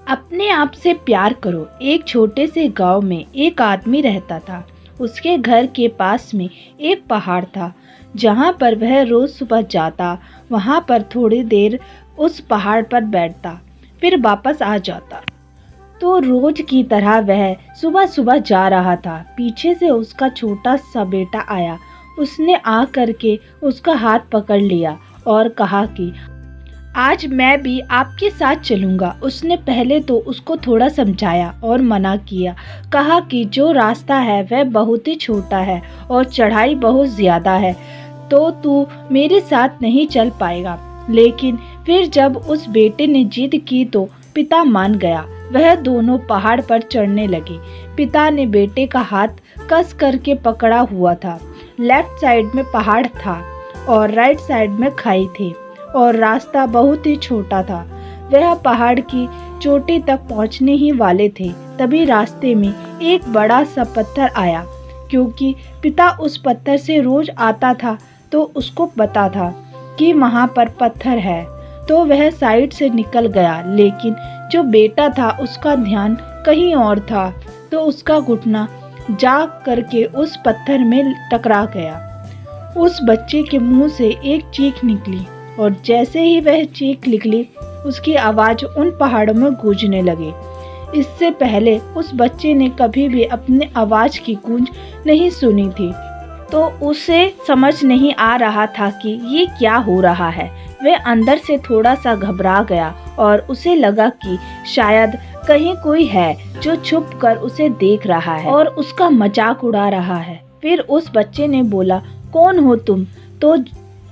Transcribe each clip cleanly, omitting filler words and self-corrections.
अपने आप से प्यार करो। एक छोटे से गांव में एक आदमी रहता था। उसके घर के पास में एक पहाड़ था जहां पर वह रोज सुबह जाता, वहां पर थोड़ी देर उस पहाड़ पर बैठता, फिर वापस आ जाता। तो रोज की तरह वह सुबह सुबह जा रहा था। पीछे से उसका छोटा सा बेटा आया। उसने आ करके उसका हाथ पकड़ लिया और कहा कि आज मैं भी आपके साथ चलूँगा। उसने पहले तो उसको थोड़ा समझाया और मना किया, कहा कि जो रास्ता है वह बहुत ही छोटा है और चढ़ाई बहुत ज़्यादा है, तो तू मेरे साथ नहीं चल पाएगा। लेकिन फिर जब उस बेटे ने जिद की तो पिता मान गया। वह दोनों पहाड़ पर चढ़ने लगे। पिता ने बेटे का हाथ कस करके पकड़ा हुआ था। लेफ्ट साइड में पहाड़ था और राइट साइड में खाई थी और रास्ता बहुत ही छोटा था। वह पहाड़ की चोटी तक पहुंचने ही वाले थे, तभी रास्ते में एक बड़ा सा पत्थर आया। क्योंकि पिता उस पत्थर से रोज आता था तो उसको पता था कि वहाँ पर पत्थर है, तो वह साइड से निकल गया। लेकिन जो बेटा था उसका ध्यान कहीं और था, तो उसका घुटना जा करके उस पत्थर में टकरा गया। उस बच्चे के मुंह से एक चीख निकली और जैसे ही वह चीख निकली, उसकी आवाज़ उन पहाड़ों में गूंजने लगी। इससे पहले उस बच्चे ने कभी भी अपनी आवाज़ की गूंज नहीं सुनी थी, तो उसे समझ नहीं आ रहा था कि ये क्या हो रहा है। वह अंदर से थोड़ा सा घबरा गया और उसे लगा कि शायद कहीं कोई है जो छुप कर उसे देख रहा है और उसका मजाक उड़ा रहा है। फिर उस बच्चे ने बोला, कौन हो तुम? तो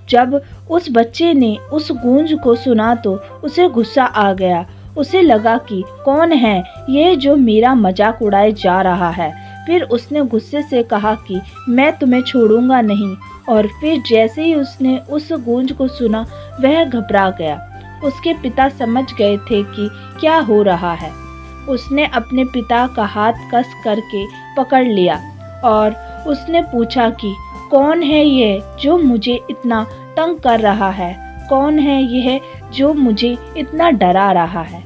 जब उस बच्चे ने उस गूंज को सुना तो उसे गुस्सा आ गया। उसे लगा कि कौन है ये जो मेरा मजाक उड़ाए जा रहा है। फिर उसने गुस्से से कहा कि मैं तुम्हें छोड़ूंगा नहीं। और फिर जैसे ही उसने उस गूंज को सुना, वह घबरा गया। उसके पिता समझ गए थे कि क्या हो रहा है। उसने अपने पिता का हाथ कस करके पकड़ लिया और उसने पूछा कि कौन है यह जो मुझे इतना तंग कर रहा है? कौन है यह जो मुझे इतना डरा रहा है?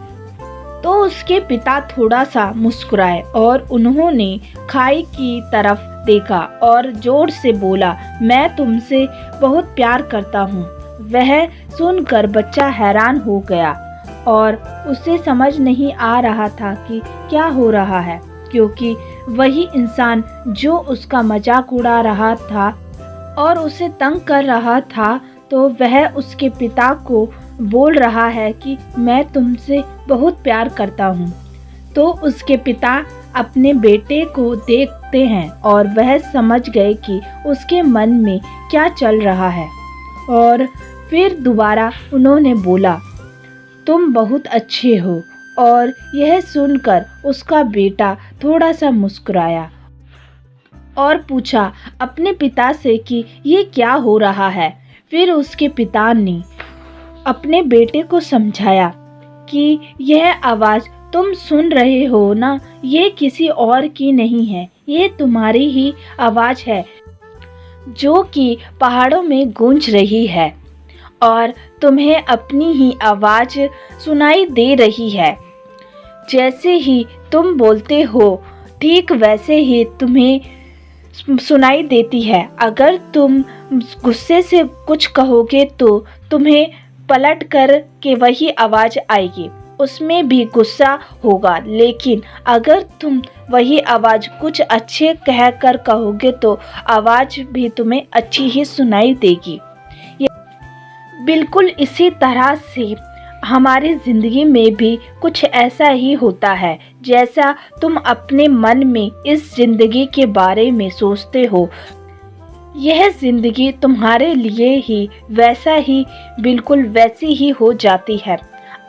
तो उसके पिता थोड़ा सा मुस्कुराए और उन्होंने खाई की तरफ देखा और जोर से बोला, मैं तुमसे बहुत प्यार करता हूँ। वह सुनकर बच्चा हैरान हो गया और उसे समझ नहीं आ रहा था कि क्या हो रहा है, क्योंकि वही इंसान जो उसका मजाक उड़ा रहा था और उसे तंग कर रहा था, तो वह उसके पिता को बोल रहा है कि मैं तुमसे बहुत प्यार करता हूँ। तो उसके पिता अपने बेटे को देखते हैं और वह समझ गए कि उसके मन में क्या चल रहा है। और फिर दोबारा उन्होंने बोला, तुम बहुत अच्छे हो। और यह सुनकर उसका बेटा थोड़ा सा मुस्कुराया और पूछा अपने पिता से कि ये क्या हो रहा है। फिर उसके पिता ने अपने बेटे को समझाया कि यह आवाज़ तुम सुन रहे हो ना, ये किसी और की नहीं है, ये तुम्हारी ही आवाज़ है जो कि पहाड़ों में गूंज रही है और तुम्हें अपनी ही आवाज़ सुनाई दे रही है। जैसे ही तुम बोलते हो ठीक वैसे ही तुम्हें सुनाई देती है। अगर तुम गुस्से से कुछ कहोगे तो तुम्हें पलट कर के वही आवाज़ आएगी, उसमें भी गुस्सा होगा। लेकिन अगर तुम वही आवाज़ कुछ अच्छे कह कर कहोगे तो आवाज़ भी तुम्हें अच्छी ही सुनाई देगी। बिल्कुल इसी तरह से हमारी ज़िंदगी में भी कुछ ऐसा ही होता है। जैसा तुम अपने मन में इस ज़िंदगी के बारे में सोचते हो, यह ज़िंदगी तुम्हारे लिए ही वैसा ही बिल्कुल वैसी ही हो जाती है।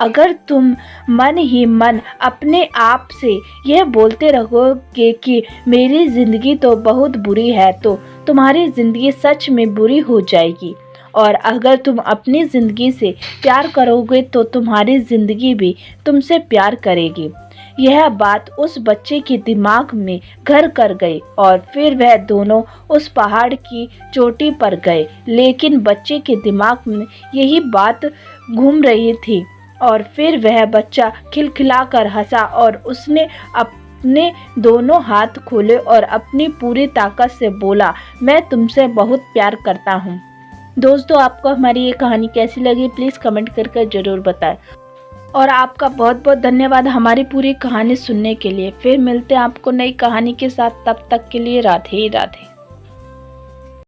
अगर तुम मन ही मन अपने आप से यह बोलते रहोगे कि मेरी ज़िंदगी तो बहुत बुरी है, तो तुम्हारी ज़िंदगी सच में बुरी हो जाएगी। और अगर तुम अपनी ज़िंदगी से प्यार करोगे तो तुम्हारी ज़िंदगी भी तुमसे प्यार करेगी। यह बात उस बच्चे के दिमाग में घर कर गई और फिर वह दोनों उस पहाड़ की चोटी पर गए। लेकिन बच्चे के दिमाग में यही बात घूम रही थी और फिर वह बच्चा खिलखिलाकर हंसा और उसने अपने दोनों हाथ खोले और अपनी पूरी ताकत से बोला, मैं तुमसे बहुत प्यार करता हूँ। दोस्तों, आपको हमारी ये कहानी कैसी लगी प्लीज़ कमेंट करके ज़रूर बताएं। और आपका बहुत बहुत धन्यवाद हमारी पूरी कहानी सुनने के लिए। फिर मिलते हैं आपको नई कहानी के साथ, तब तक के लिए राधे राधे।